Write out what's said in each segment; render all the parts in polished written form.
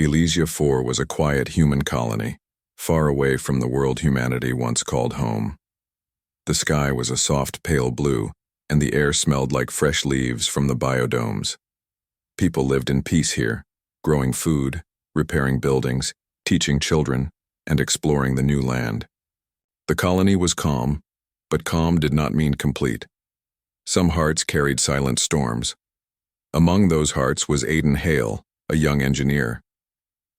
Elysia 4 was a quiet human colony, far away from the world humanity once called home. The sky was a soft pale blue, and the air smelled like fresh leaves from the biodomes. People lived in peace here, growing food, repairing buildings, teaching children, and exploring the new land. The colony was calm, but calm did not mean complete. Some hearts carried silent storms. Among those hearts was Aiden Hale, a young engineer.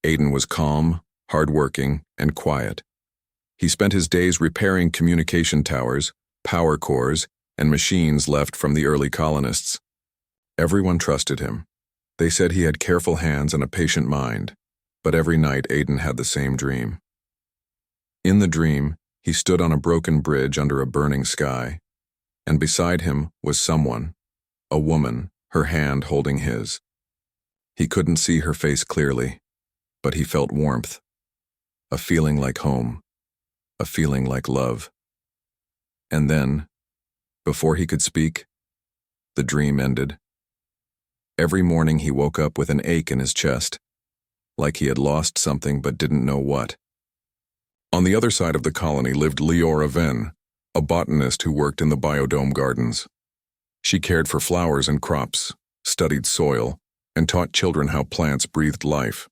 Aiden was calm, hardworking, and quiet. He spent his days repairing communication towers, power cores, and machines left from the early colonists. Everyone trusted him. They said he had careful hands and a patient mind, but every night Aiden had the same dream. In the dream, he stood on a broken bridge under a burning sky, and beside him was someone, a woman, her hand holding his. He couldn't see her face clearly, but he felt warmth, a feeling like home, a feeling like love. And then, before he could speak, the dream ended. Every morning he woke up with an ache in his chest, like he had lost something but didn't know what. On the other side of the colony lived Leora Venn, a botanist who worked in the biodome gardens. She cared for flowers and crops, studied soil, and taught children how plants breathed life.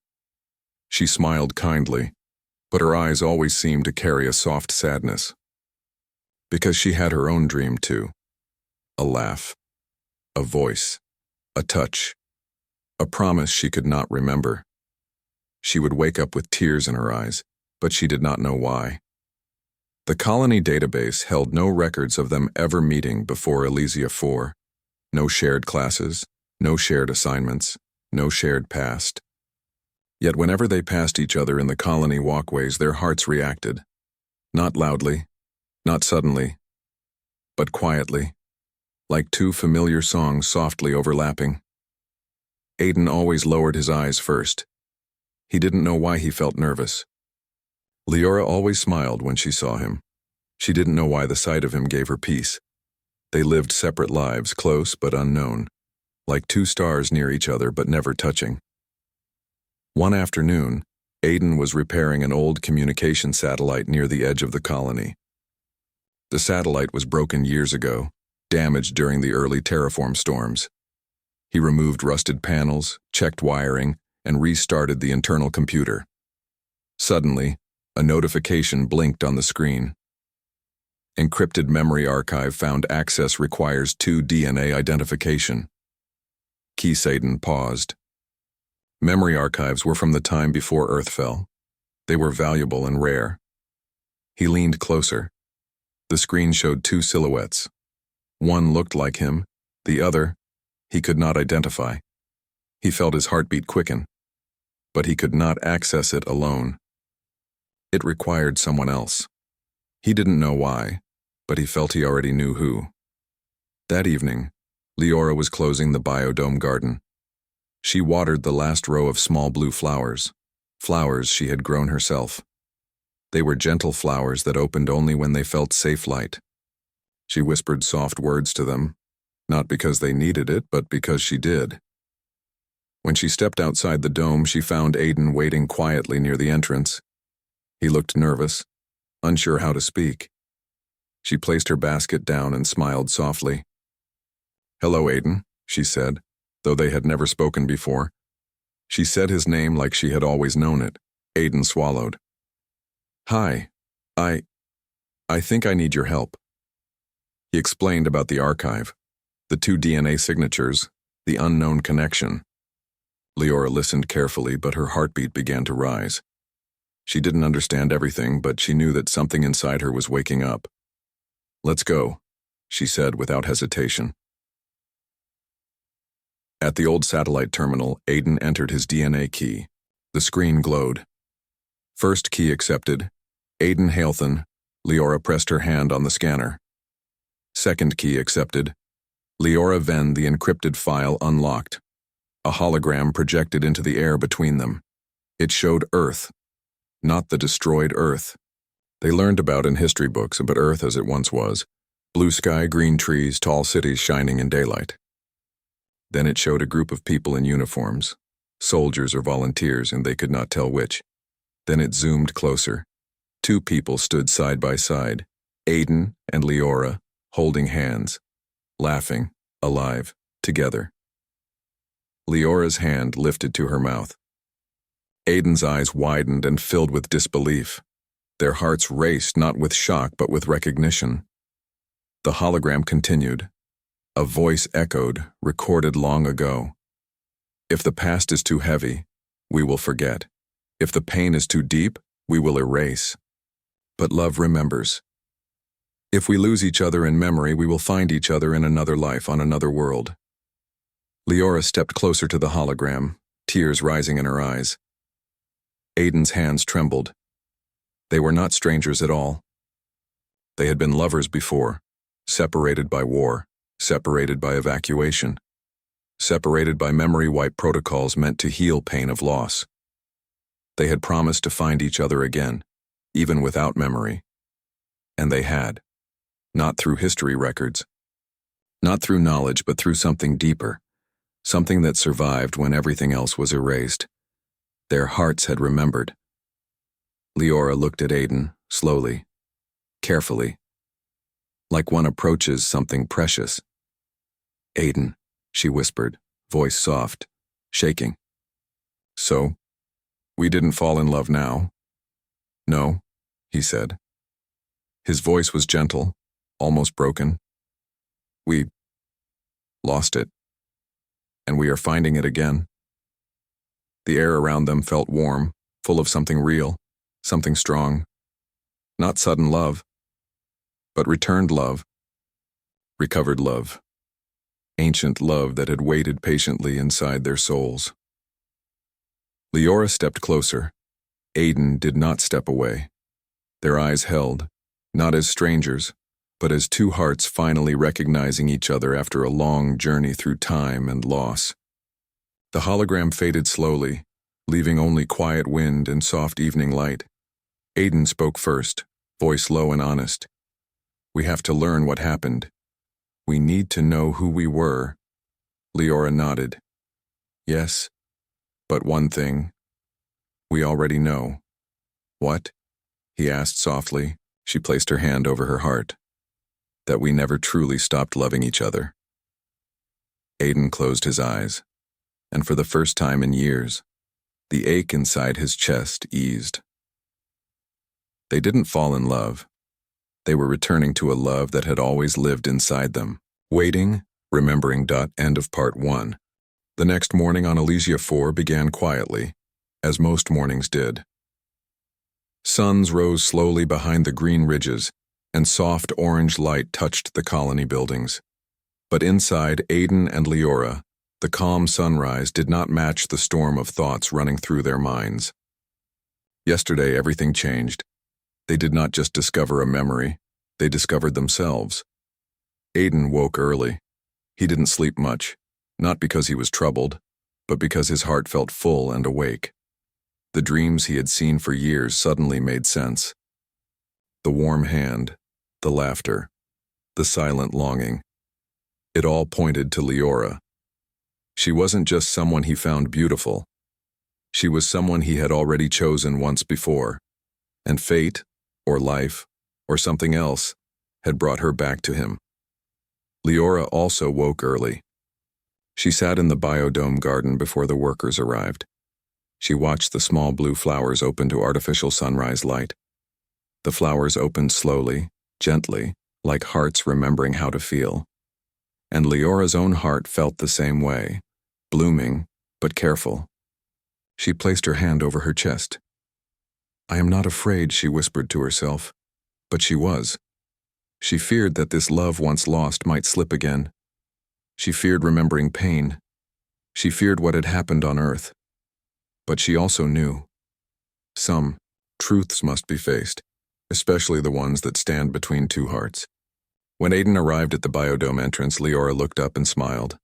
She smiled kindly, but her eyes always seemed to carry a soft sadness. Because she had her own dream too. A laugh, a voice, a touch, a promise she could not remember. She would wake up with tears in her eyes, but she did not know why. The colony database held no records of them ever meeting before Elysia 4. No shared classes, no shared assignments, no shared past. Yet whenever they passed each other in the colony walkways, their hearts reacted. Not loudly, not suddenly, but quietly, like two familiar songs softly overlapping. Aiden always lowered his eyes first. He didn't know why he felt nervous. Leora always smiled when she saw him. She didn't know why the sight of him gave her peace. They lived separate lives, close but unknown, like two stars near each other but never touching. One afternoon, Aiden was repairing an old communication satellite near the edge of the colony. The satellite was broken years ago, damaged during the early terraform storms. He removed rusted panels, checked wiring, and restarted the internal computer. Suddenly, a notification blinked on the screen. Encrypted memory archive found access requires 2 DNA identification. Aiden paused. Memory archives were from the time before Earth fell. They were valuable and rare. He leaned closer. The screen showed 2 silhouettes. One looked like him, the other, he could not identify. He felt his heartbeat quicken, but he could not access it alone. It required someone else. He didn't know why, but he felt he already knew who. That evening, Leora was closing the biodome garden. She watered the last row of small blue flowers, flowers she had grown herself. They were gentle flowers that opened only when they felt safe light. She whispered soft words to them, not because they needed it, but because she did. When she stepped outside the dome, she found Aiden waiting quietly near the entrance. He looked nervous, unsure how to speak. She placed her basket down and smiled softly. "Hello, Aiden," she said, though they had never spoken before. She said his name like she had always known it. Aiden swallowed. "Hi, I think I need your help." He explained about the archive, the 2 DNA signatures, the unknown connection. Leora listened carefully, but her heartbeat began to rise. She didn't understand everything, but she knew that something inside her was waking up. "Let's go," she said without hesitation. At the old satellite terminal, Aiden entered his DNA key. The screen glowed. First key accepted. Aiden Halethan. Leora pressed her hand on the scanner. Second key accepted. Leora Venn, the encrypted file unlocked. A hologram projected into the air between them. It showed Earth, not the destroyed Earth they learned about in history books, but Earth as it once was. Blue sky, green trees, tall cities shining in daylight. Then it showed a group of people in uniforms. soldiers or volunteers, and they could not tell which. Then it zoomed closer. Two people stood side by side, Aiden and Leora, holding hands, laughing, alive, together. Leora's hand lifted to her mouth. Aiden's eyes widened and filled with disbelief. Their hearts raced not with shock but with recognition. The hologram continued. A voice echoed, recorded long ago. If the past is too heavy, we will forget. If the pain is too deep, we will erase. But love remembers. If we lose each other in memory, we will find each other in another life on another world. Leora stepped closer to the hologram, tears rising in her eyes. Aiden's hands trembled. They were not strangers at all. They had been lovers before, separated by war, separated by evacuation, separated by memory wipe protocols meant to heal pain of loss. They had promised to find each other again, even without memory. And they had. Not through history records. Not through knowledge, but through something deeper. Something that survived when everything else was erased. Their hearts had remembered. Leora looked at Aiden, slowly, carefully, like one approaches something precious. Aiden, she whispered, voice soft, shaking. So, we didn't fall in love now? No, he said. His voice was gentle, almost broken. We lost it, and we are finding it again. The air around them felt warm, full of something real, something strong. Not sudden love, but returned love, recovered love, ancient love that had waited patiently inside their souls. Leora stepped closer. Aiden did not step away. Their eyes held, not as strangers, but as two hearts finally recognizing each other after a long journey through time and loss. The hologram faded slowly, leaving only quiet wind and soft evening light. Aiden spoke first, voice low and honest. We have to learn what happened. We need to know who we were. Leora nodded. Yes, but one thing. We already know. What? He asked softly. She placed her hand over her heart. That we never truly stopped loving each other. Aiden closed his eyes, and for the first time in years, the ache inside his chest eased. They didn't fall in love. They were returning to a love that had always lived inside them. Waiting, remembering. End of part 1. The next morning on Elysia 4 began quietly, as most mornings did. Suns rose slowly behind the green ridges, and soft orange light touched the colony buildings. But inside Aiden and Leora, the calm sunrise did not match the storm of thoughts running through their minds. Yesterday everything changed. They did not just discover a memory, they discovered themselves. Aiden woke early. He didn't sleep much, not because he was troubled, but because his heart felt full and awake. The dreams he had seen for years suddenly made sense. The warm hand, the laughter, the silent longing. It all pointed to Leora. She wasn't just someone he found beautiful. She was someone he had already chosen once before, and fate, or life, or something else, had brought her back to him. Leora also woke early. She sat in the biodome garden before the workers arrived. She watched the small blue flowers open to artificial sunrise light. The flowers opened slowly, gently, like hearts remembering how to feel. And Leora's own heart felt the same way, blooming, but careful. She placed her hand over her chest. I am not afraid, she whispered to herself, but she was. She feared that this love once lost might slip again. She feared remembering pain. She feared what had happened on Earth. But she also knew. Some truths must be faced, especially the ones that stand between two hearts. When Aiden arrived at the biodome entrance, Leora looked up and smiled.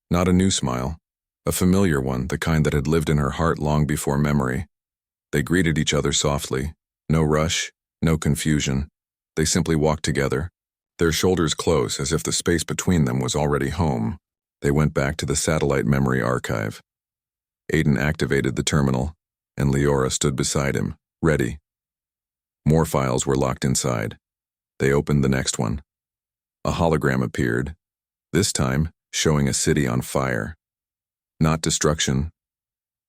Not a new smile, a familiar one, the kind that had lived in her heart long before memory. They greeted each other softly. No rush, no confusion. They simply walked together, their shoulders close as if the space between them was already home. They went back to the satellite memory archive. Aiden activated the terminal, and Leora stood beside him, ready. More files were locked inside. They opened the next one. A hologram appeared, this time showing a city on fire. Not destruction,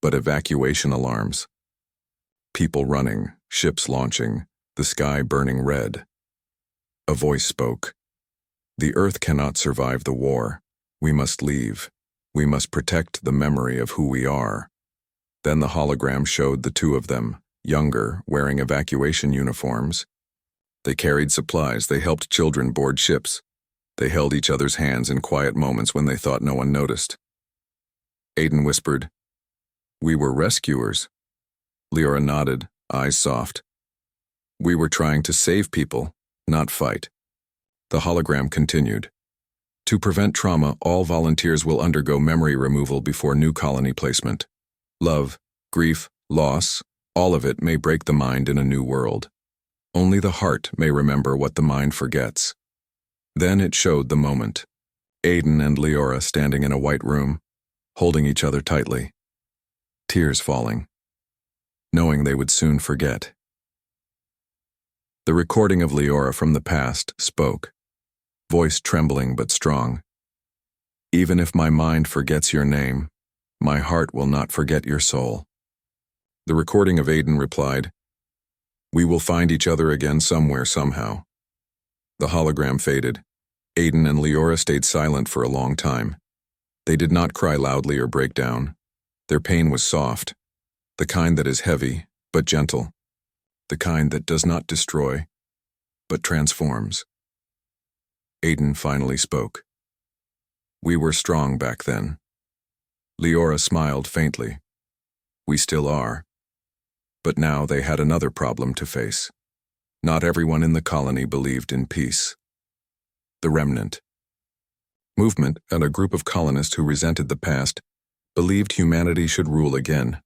but evacuation alarms. People running, ships launching, the sky burning red. A voice spoke. The Earth cannot survive the war. We must leave. We must protect the memory of who we are. Then the hologram showed the two of them, younger, wearing evacuation uniforms. They carried supplies, they helped children board ships. They held each other's hands in quiet moments when they thought no one noticed. Aiden whispered, "We were rescuers." Leora nodded, eyes soft. "We were trying to save people, not fight." The hologram continued. To prevent trauma, all volunteers will undergo memory removal before new colony placement. Love, grief, loss, all of it may break the mind in a new world. Only the heart may remember what the mind forgets. Then it showed the moment. Aiden and Leora standing in a white room, holding each other tightly. Tears falling, knowing they would soon forget. The recording of Leora from the past spoke, voice trembling but strong. "Even if my mind forgets your name, my heart will not forget your soul." The recording of Aiden replied, "We will find each other again somewhere, somehow." The hologram faded. Aiden and Leora stayed silent for a long time. They did not cry loudly or break down. Their pain was soft, the kind that is heavy but gentle, the kind that does not destroy but transforms. Aiden finally spoke. "We were strong back then." Leora smiled faintly. "We still are." But now they had another problem to face. Not everyone in the colony believed in peace. The remnant movement and a group of colonists who resented the past believed humanity should rule again.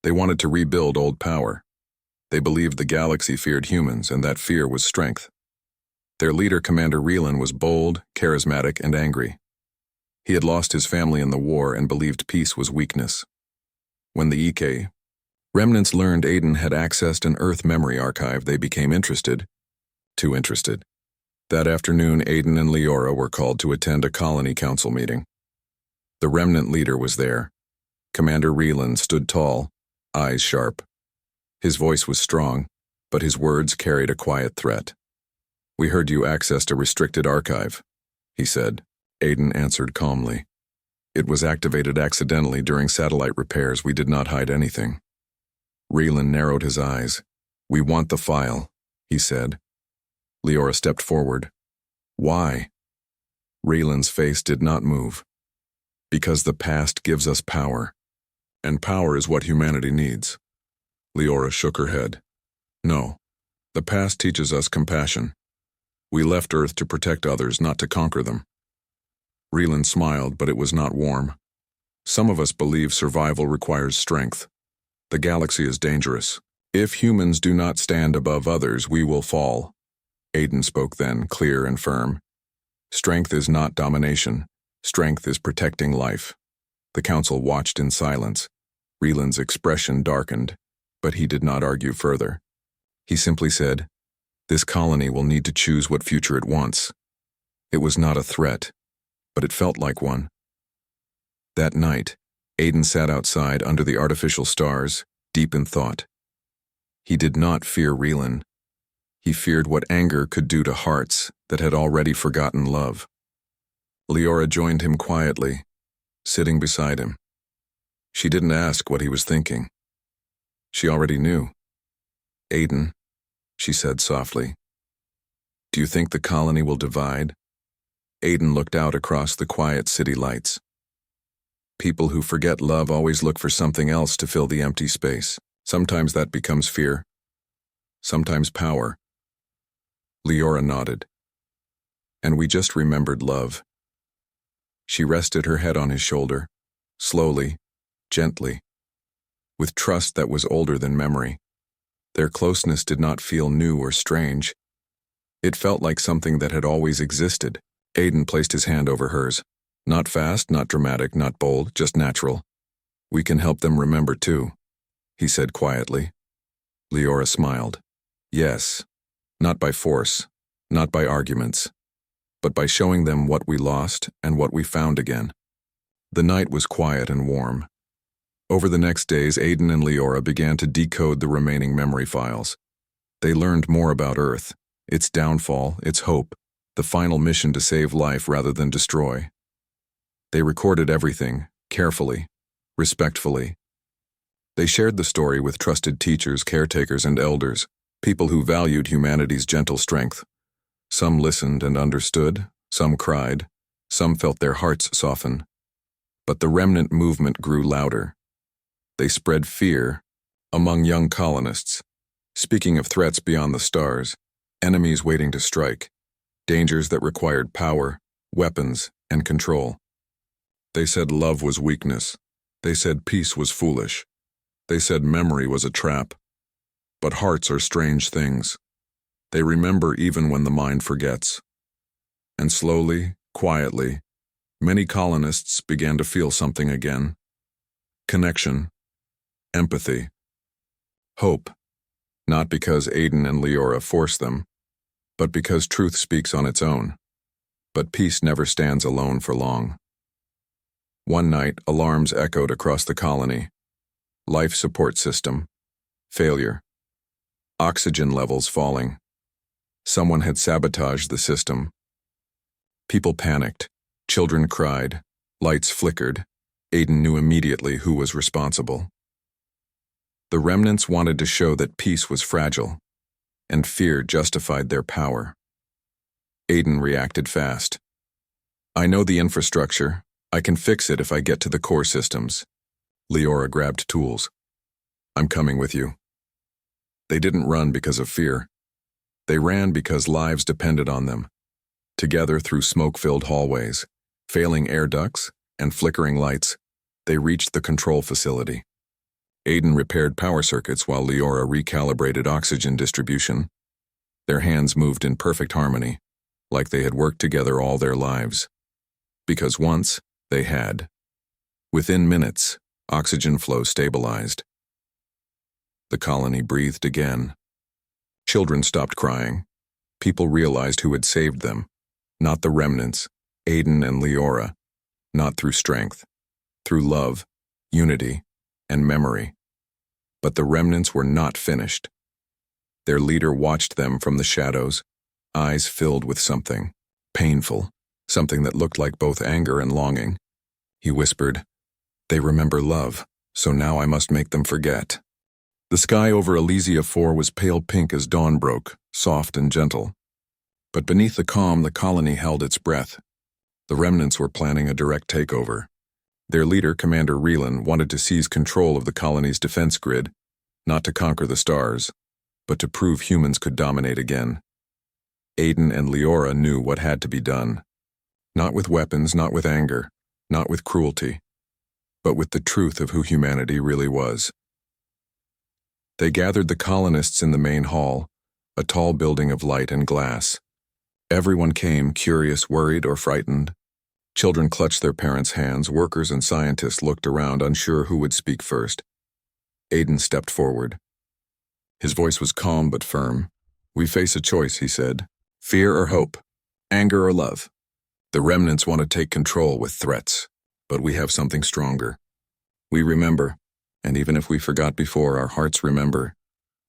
They wanted to rebuild old power. They believed the galaxy feared humans, and that fear was strength. Their leader, Commander Reelan, was bold, charismatic, and angry. He had lost his family in the war and believed peace was weakness. When the EK remnants learned Aiden had accessed an Earth memory archive, they became interested. Too interested. That afternoon, Aiden and Leora were called to attend a colony council meeting. The remnant leader was there. Commander Reelan stood tall, eyes sharp. His voice was strong, but his words carried a quiet threat. "We heard you accessed a restricted archive," he said. Aiden answered calmly. "It was activated accidentally during satellite repairs. We did not hide anything." Reelan narrowed his eyes. "We want the file," he said. Leora stepped forward. "Why?" Reelan's face did not move. "Because the past gives us power, and power is what humanity needs." Leora shook her head. "No, the past teaches us compassion. We left Earth to protect others, not to conquer them." Reelan smiled, but it was not warm. "Some of us believe survival requires strength. The galaxy is dangerous. If humans do not stand above others, we will fall." Aiden spoke then, clear and firm. "Strength is not domination. Strength is protecting life." The council watched in silence. Reelan's expression darkened, but he did not argue further. He simply said, "This colony will need to choose what future it wants." It was not a threat, but it felt like one. That night, Aiden sat outside under the artificial stars, deep in thought. He did not fear Reelan. He feared what anger could do to hearts that had already forgotten love. Leora joined him quietly, sitting beside him. She didn't ask what he was thinking. She already knew. "Aiden," she said softly, "do you think the colony will divide?" Aiden looked out across the quiet city lights. People who forget love always look for something else to fill the empty space. Sometimes that becomes fear. Sometimes power. Leora nodded. "And we just remembered love." She rested her head on his shoulder, slowly, gently, with trust that was older than memory. Their closeness did not feel new or strange. It felt like something that had always existed. Aiden placed his hand over hers. Not fast, not dramatic, not bold, just natural. We can help them remember too, he said quietly. Leora smiled. Yes, not by force, not by arguments, but by showing them what we lost and what we found again. The night was quiet and warm. Over the next days, Aiden and Leora began to decode the remaining memory files. They learned more about Earth, its downfall, its hope, the final mission to save life rather than destroy. They recorded everything, carefully, respectfully. They shared the story with trusted teachers, caretakers, and elders, people who valued humanity's gentle strength. Some listened and understood, some cried, some felt their hearts soften. But the remnant movement grew louder. They spread fear among young colonists, speaking of threats beyond the stars, enemies waiting to strike, dangers that required power, weapons, and control. They said love was weakness. They said peace was foolish. They said memory was a trap. But hearts are strange things. They remember even when the mind forgets. And slowly, quietly, many colonists began to feel something again. Connection, empathy, hope, not because Aiden and Leora forced them, but because truth speaks on its own. But peace never stands alone for long. One night, alarms echoed across the colony. Life support system, failure. Oxygen levels falling. Someone had sabotaged the system. People panicked. Children cried. Lights flickered. Aiden knew immediately who was responsible. The remnants wanted to show that peace was fragile, and fear justified their power. Aiden reacted fast. I know the infrastructure. I can fix it if I get to the core systems. Leora grabbed tools. I'm coming with you. They didn't run because of fear. They ran because lives depended on them. Together through smoke-filled hallways, failing air ducts, and flickering lights, they reached the control facility. Aiden repaired power circuits while Leora recalibrated oxygen distribution. Their hands moved in perfect harmony, like they had worked together all their lives. Because once, they had. Within minutes, oxygen flow stabilized. The colony breathed again. Children stopped crying. People realized who had saved them. Not the remnants, Aiden and Leora. Not through strength. Through love, unity, and memory. But the remnants were not finished. Their leader watched them from the shadows, eyes filled with something painful, something that looked like both anger and longing. He whispered, They remember love, so now I must make them forget. The sky over Elysia 4 was pale pink as dawn broke, soft and gentle. But beneath the calm, the colony held its breath. The remnants were planning a direct takeover. Their leader, Commander Reelan, wanted to seize control of the colony's defense grid, not to conquer the stars, but to prove humans could dominate again. Aiden and Leora knew what had to be done. Not with weapons, not with anger, not with cruelty, but with the truth of who humanity really was. They gathered the colonists in the main hall, a tall building of light and glass. Everyone came, curious, worried, or frightened. Children clutched their parents' hands, workers and scientists looked around, unsure who would speak first. Aiden stepped forward. His voice was calm but firm. We face a choice, he said. Fear or hope, anger or love. The remnants want to take control with threats, but we have something stronger. We remember, and even if we forgot before, our hearts remember.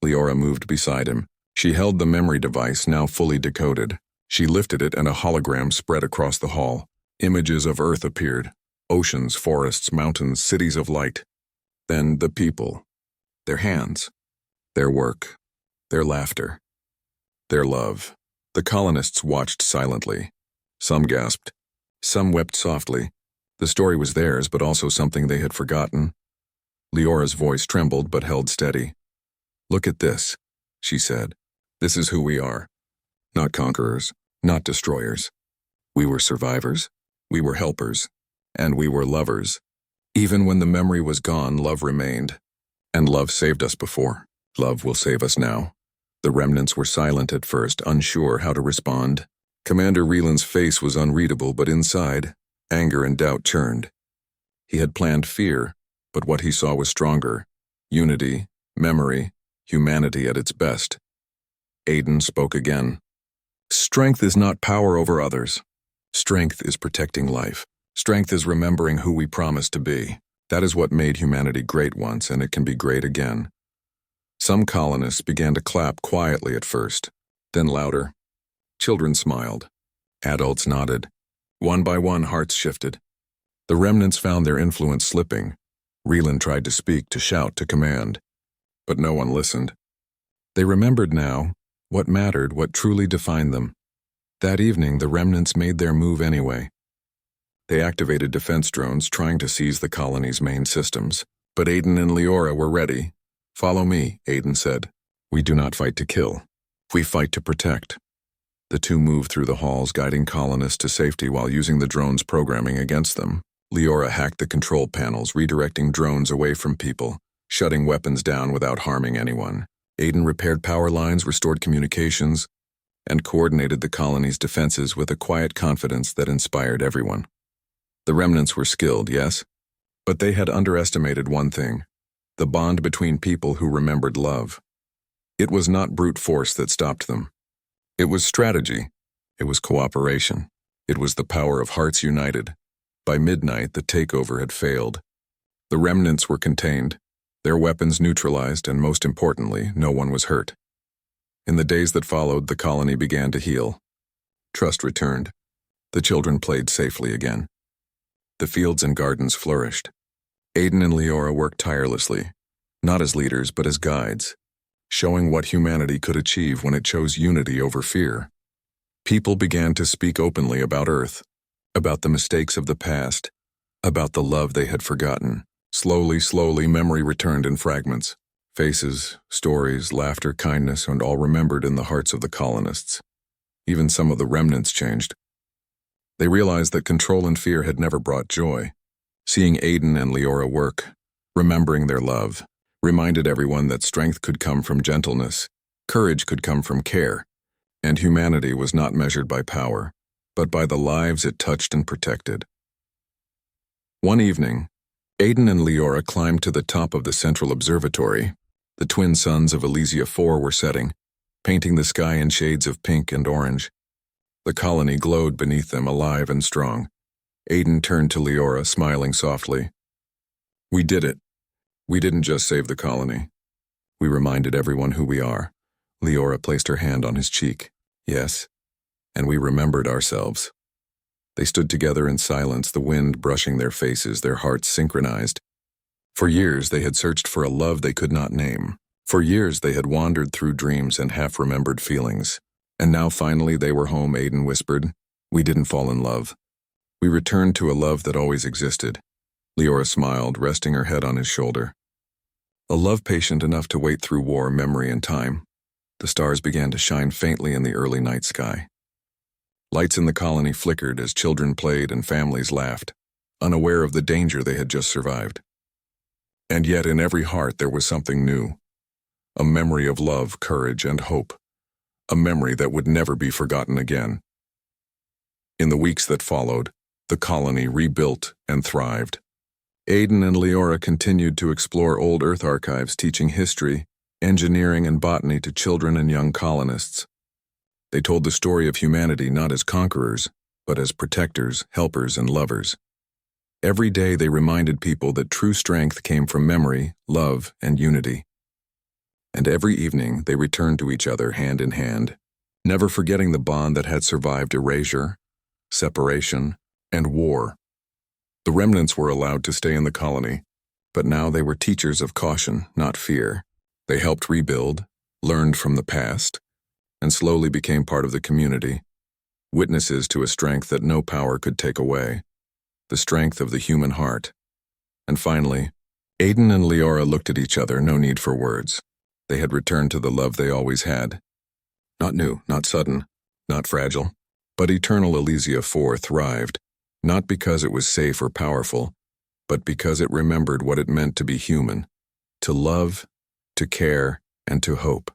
Leora moved beside him. She held the memory device, now fully decoded. She lifted it and a hologram spread across the hall. Images of Earth appeared. Oceans, forests, mountains, cities of light. Then the people. Their hands. Their work. Their laughter. Their love. The colonists watched silently. Some gasped. Some wept softly. The story was theirs, but also something they had forgotten. Leora's voice trembled but held steady. Look at this, she said. This is who we are. Not conquerors, not destroyers. We were survivors, we were helpers, and we were lovers. Even when the memory was gone, love remained. And love saved us before. Love will save us now. The remnants were silent at first, unsure how to respond. Commander Reelan's face was unreadable, but inside, anger and doubt churned. He had planned fear, But what he saw was stronger. Unity, memory, humanity at its best. Aiden spoke again. Strength is not power over others. Strength is protecting life. Strength is remembering who we promised to be. That is what made humanity great once, and it can be great again. Some colonists began to clap quietly at first, then louder. Children smiled. Adults nodded. One by one, hearts shifted. The remnants found their influence slipping. Reland tried to speak, to shout, to command. But no one listened. They remembered now what mattered, what truly defined them. That evening, the remnants made their move anyway. They activated defense drones, trying to seize the colony's main systems. But Aiden and Leora were ready. Follow me, Aiden said. We do not fight to kill. We fight to protect. The two moved through the halls, guiding colonists to safety while using the drones' programming against them. Leora hacked the control panels, redirecting drones away from people, shutting weapons down without harming anyone. Aiden repaired power lines, restored communications, and coordinated the colony's defenses with a quiet confidence that inspired everyone. The remnants were skilled, yes, but they had underestimated one thing: the bond between people who remembered love. It was not brute force that stopped them. It was strategy. It was cooperation. It was the power of hearts united. By midnight, the takeover had failed. The remnants were contained, their weapons neutralized, and most importantly, no one was hurt. In the days that followed, the colony began to heal. Trust returned. The children played safely again. The fields and gardens flourished. Aiden and Leora worked tirelessly, not as leaders but as guides, showing what humanity could achieve when it chose unity over fear. People began to speak openly about Earth, about the mistakes of the past, about the love they had forgotten. Slowly, memory returned in fragments. Faces, stories, laughter, kindness, and all remembered in the hearts of the colonists. Even some of the remnants changed. They realized that control and fear had never brought joy. Seeing Aiden and Leora work, remembering their love, reminded everyone that strength could come from gentleness, courage could come from care, and humanity was not measured by power, but by the lives it touched and protected. One evening, Aiden and Leora climbed to the top of the central observatory. The twin suns of Elysia 4 were setting, painting the sky in shades of pink and orange. The colony glowed beneath them, alive and strong. Aiden turned to Leora, smiling softly. We did it. We didn't just save the colony. We reminded everyone who we are. Leora placed her hand on his cheek. Yes, and we remembered ourselves. They stood together in silence, the wind brushing their faces, their hearts synchronized. For years they had searched for a love they could not name. For years they had wandered through dreams and half-remembered feelings. And now finally they were home, Aiden whispered. We didn't fall in love. We returned to a love that always existed. Leora smiled, resting her head on his shoulder. A love patient enough to wait through war, memory, and time. The stars began to shine faintly in the early night sky. Lights in the colony flickered as children played and families laughed, unaware of the danger they had just survived. And yet in every heart there was something new. A memory of love, courage, and hope. A memory that would never be forgotten again. In the weeks that followed, the colony rebuilt and thrived. Aiden and Leora continued to explore old Earth archives, teaching history, engineering, and botany to children and young colonists. They told the story of humanity not as conquerors, but as protectors, helpers, and lovers. Every day they reminded people that true strength came from memory, love, and unity. And every evening they returned to each other hand in hand, never forgetting the bond that had survived erasure, separation, and war. The remnants were allowed to stay in the colony, but now they were teachers of caution, not fear. They helped rebuild, learned from the past, and slowly became part of the community, witnesses to a strength that no power could take away, the strength of the human heart. And finally, Aiden and Leora looked at each other, no need for words. They had returned to the love they always had. Not new, not sudden, not fragile, but eternal. Elysia 4 thrived, not because it was safe or powerful, but because it remembered what it meant to be human, to love, to care, and to hope.